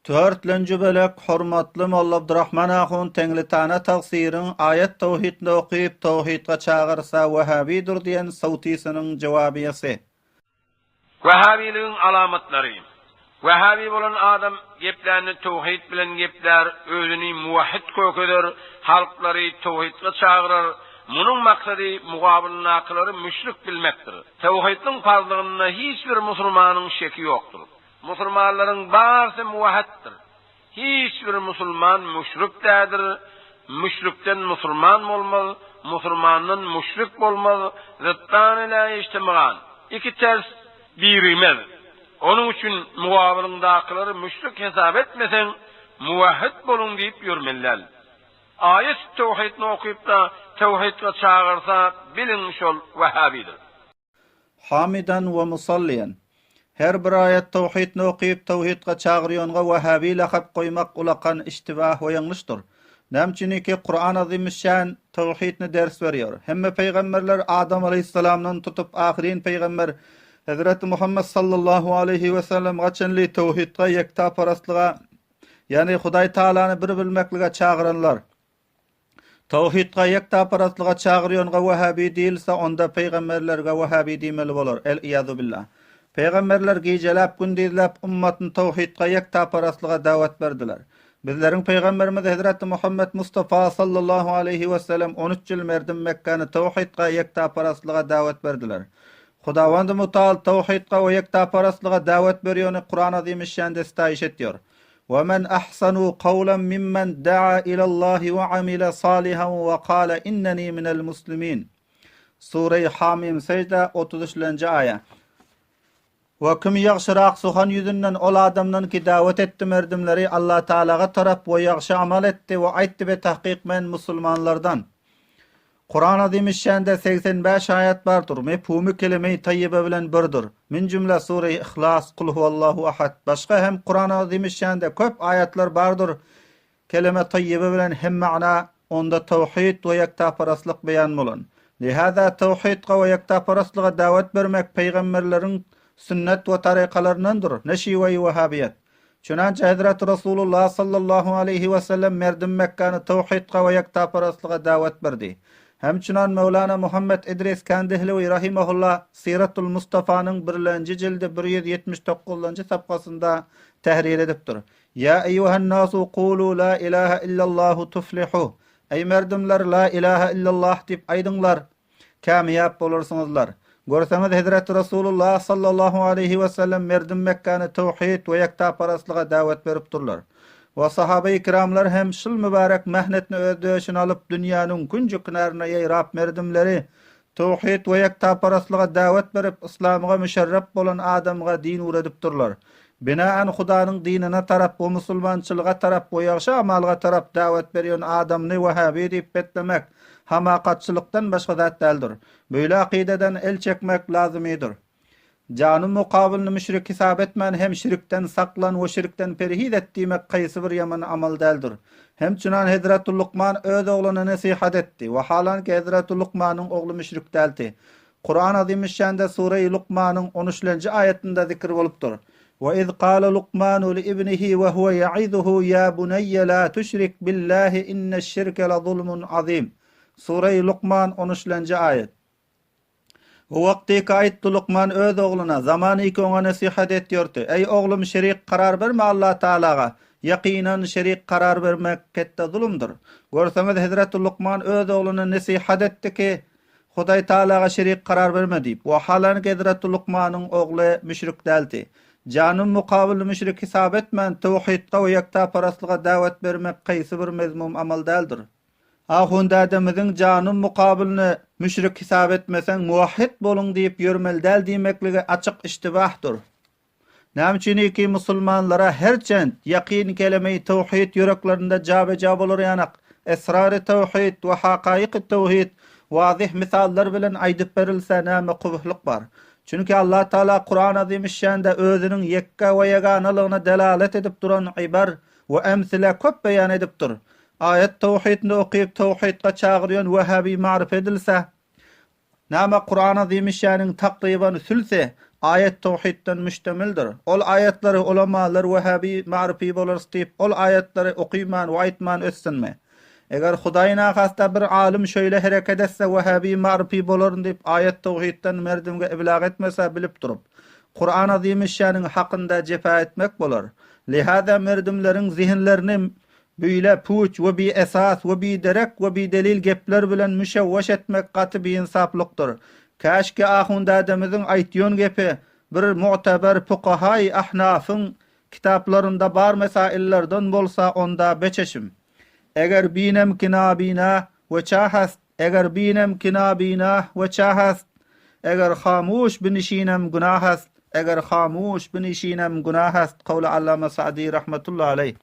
Törtlönjü bölek hormatly Molla Abdurrahman Ahun Tenglitana tagsirin ayet tawhidni okuyup tawhidga çağırsa Wahhabidir diyen sawtisinin jawabiyesi. Vehhabiliğin alamatları. Vehhabi bolan adam geplerini tawhid bilen gepler, özüni muvahhid kökeder, halkları tawhidga çağırır. Munun maksadi mugabilini akılları müşrik bilmektir. Tawhidin farzlığına hiçbir musulmanın şeki yoktur. Musulmanların barısı muvahhiddir. Hiçbir musulman müşrik değildir. Müşrikten musulman olmaz, musulmanın müşrik olmaz. Zıttan ile içtimagan. İki ters birimez. Onun için mugabilin akılları müşrik hesap etmesen muvahhid bolun deyip yürmeliler. Ayet tawhidni okuyup da tawhidga çağırsa bilin şol Vehhabidir. Hamidan ve musalliyan. Her bir ayet tawhidni okuyup tawhidga çağırýanga Wahhabi lakap koymak ulakan iştibah we ýangyşdyr. Nämçiniki Kur'an azimüşşan tawhidni ders berýär. Hemme peýgamberler Adam aleyhissalamdan tutup ahirin peýgamber Hazreti Muhammed sallallahu aleyhi ve sellem gaçanly tawhidga ýekta parastlyga, ýani Hudaý Taalany bir bilmeklige çağıranlar. Tawhidga ýekta parastlyga çağırýanga Wahhabi diýilse, onda peýgamberlerge Wahhabi diýmeli bolar. El-iyadu billah. Peýgamberler gijelap gündizlap ummatyny tawhidga ýekta parastlyga dawat berdiler. Bizleriň peýgamberimiz Hazreti Muhammed Mustafa sallallahu aleyhi we sellem 13 ýyl merdim Mekkany tawhidga ýekta parastlyga dawat berdiler. Hudawandy Mutaal tawhidga we ýekta parastlyga dawat berýäni Kur'an azimüşşanda istaýyş etýär. وَمَنْ أَحْسَنُوا قَوْلًا مِمَّنْ دَعَا إِلَى اللّٰهِ وَعَمِلَ صَالِحًا وَقَالَ إِنَّنِي مِنَ الْمُسْلِمِينَ Sure-i Hamim Secde 33. aya. Ve kim ýagşyrak suhan ýüzünden ol adamdan ki dawet etdi merdimleri Allah Taalaga tarap we ýagşy amal etdi we aýtdy be tahqiq men musulmanlardan. Kur'an azimüşşanda 85 ayet bardyr. Mefhumy kelime-i tayyibe bilen birdir. Min jümle Sure-i İhlas, Kul huvallahu ahad. Başga hem Kur'an azimüşşanda köp ayetler bardyr. Kelime tayyibe bilen hem maňa onda tawhid we ýekta parastlyk beýan bolan. Lihada tawhidga we ýekta parastlyga dawet bermek peýgamberleriň sünnet we tarykalaryndandyr. Neşi we Wahhabiyet. Çunança Hazrat Rasulullah sallallahu aleyhi we sellem merdim Mekkany tawhidga we ýekta parastlyga dawet berdi. Hemçinan Mevlana Muhammed İdris Kandihli rahimahullah Siratul Mustafa'nın 1-nji jildi 179-njy sapgasynda tehrir edipdir. Ya eyyuhan nasu qulu la ilaha illallah tuflihu. Ey merdimler la ilaha illallah dip aýdyňlar, kamyap bolarsyňyzlar. Görseňiz Hazrat Rasulullah sallallahu aleyhi we sellem merdim Mekkany tawhid we ýekta parastlyga dawet beripdirler. Ve sahabe-i kiramlar hem şıl mübarek mehnetini ödöşüne alıp dünyanın küncü kınarına yayrap merdimleri tawhid we ýekta parastlyga dawet berip İslamyga müşerrep bolan adamga din uredipdirler. Binaan Hudaanyň dinine tarap we musulmançylyga tarap we ýagşy amalga tarap dawet berýän adamny Wahhabi diýip betlemek hamakatçylykdan başga zat däldir. Böyle akideden el çekmek lazımydyr. Canım mukabilini müşrik hesap etmen hem şirkten saklan ve şirkten perhiz etdimek gaýsy bir ýaman amal däldir. Hem çunan Hazreti Luqman öz ogluny nasihat etdi we halanki Hazreti Luqmanyň oglu müşrik däldi. Kur'an azimüşşanda Sure-i Luqmanyň 13-nji ayetinde zikir bolupdyr. Ve iz qala Luqmanu li ibnihi ve huve ya'izuhu ya bunayya la tuşrik billahi inneş-şirke la zulmun azim. Sure-i Luqman 13-nji ayet. O wagtyka aýtdy Luqman öz ogluna, zamanyky oňa nasihat etýärdi. Ey oglum, şerik karar berme Allah Taalaga. Yaqinan şerik karar bermek ketde zulümdür. Görseňiz Hazrat Luqman öz ogluna nasihat etdiki, Hudaý Taalaga şerik karar berme diýip. O halanky Hazrat Luqmanyň ogly müşrik däldi. Canım mukabil müşrik hesap etmen tawhidga we ýekta parastlyga dawet bermek gaýsy bir mezmum amal däldir. Ahunda adamyň canım mukabilini müşrik hesap etmesen muvahhid bolun diýip ýörmeli däl diýmekligi açyk iştibahdyr. Näçiniki musulmanlara herçend yaqin kelime-i tawhid yüreklerinde jabe-jab bolar ýanak. Esrar-ı tawhid we haqaiq-ı tawhid wazih misallar bilen aýdyp berilse näme kubhlyk bar. Çünki Allah Taala Kur'an azimüşşanda özüniň yekka we ýaganalygyna delalet edip duran ibar we emsile köp beýan edipdir. Ayet tawhidni okuyup tawhidga çağırýan Wahhabi ma'rif edilse, näme Kur'an azimüşşanyň takriban sülse ayet tawhidden müştemildir. Ol ayetlary ulamalar Wahhabi ma'rifi bolar istip, ol ayetlary okuyman we aýtman ötsenme. Eger Hudaýyna hasta bir alim şöyle hereket etse Wahhabi ma'rifi bolar dip ayet tawhidden merdimge iblag etmese bilip durup, Kur'an azim şanyň hakynda cefa etmek bolar. Lihada merdimleriň zihinlerini büyle puç we bi esas we bi derek we bi delil gepler bilen müşewweş etmek gaty bir insaflykdyr. Käşke ahunda adamyň aýtýan gepi bir mu'tabar fuqaha-y ahnafyň kitaplarynda bar mesaillerden bolsa onda beçeşim. Eger binem kinabina we çahast, eger binem kinabina we çahast, eger hamuş binişinem günahast, eger hamuş binişinem günahast. Kavli Allama Sa'di rahmetullahi aleyh.